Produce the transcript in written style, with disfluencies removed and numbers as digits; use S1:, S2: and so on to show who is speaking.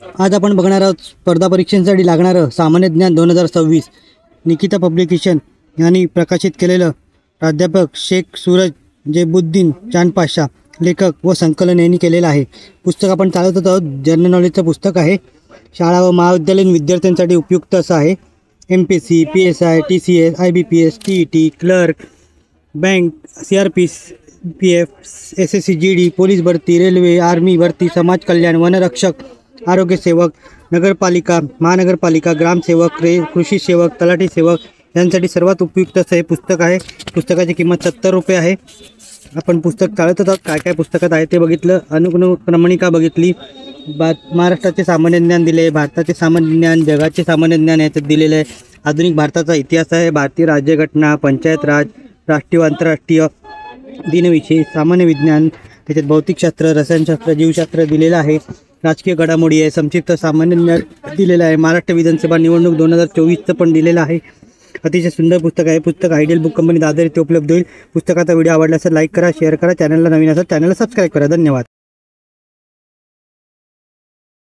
S1: आज आपण बघणार आहोत स्पर्धा परीक्षांसाठी लागणारं सामान्य ज्ञान 2026 निकिता पब्लिकेशन यांनी प्रकाशित केलेलं प्राध्यापक शेख सूरज जेबुद्दीन चांद पाशा लेखक व संकलन यांनी केलेलं आहे। पुस्तक आपण चालवत आहोत। जनरल नॉलेजचं पुस्तक आहे। शाळा व महाविद्यालयीन विद्यार्थ्यांसाठी उपयुक्त असं आहे। MPSC, PSI, TCS, IBPS, TET, clerk, bank, CRP, PF, SSC, GD, police भरती, रेल्वे, आर्मी भरती, समाज कल्याण, वनरक्षक, आरोग्य सेवक, नगरपालिका, महानगरपालिका, ग्रामसेवक, कृषी सेवक, तलाठी सेवक यांसाठी सर्वात उपयुक्त असं हे पुस्तक आहे। पुस्तकाची किंमत 70 रुपये आहे। आपण पुस्तक चालवत आहोत। काय काय पुस्तकात आहे ते बघितलं। अनुक्रमणिका बघितली। महाराष्ट्राचे सामान्य ज्ञान दिले, भारताचे सामान्य ज्ञान, जगाचे सामान्य ज्ञान याच्यात दिलेलं आहे। आधुनिक भारताचा इतिहास आहे, भारतीय राज्यघटना, पंचायत राज, राष्ट्रीय व आंतरराष्ट्रीय दिनविषय, सामान्य विज्ञान, त्याच्यात भौतिकशास्त्र, रसायनशास्त्र, जीवशास्त्र दिलेलं आहे। राजकीय घडामोडी आहे, संक्षिप्त सामान्य ज्ञान दिलेलं आहे। महाराष्ट्र विधानसभा निवडणूक 2024चं पण दिलेलं आहे। अतिशय सुंदर पुस्तक आहे। पुस्तक आयडियल बुक कंपनी दादर येथे उपलब्ध होईल। पुस्तकाचा व्हिडिओ आवडला असेल लाईक करा, शेअर करा, चॅनलला नवीन असेल चॅनलला सबस्क्राईब करा। धन्यवाद।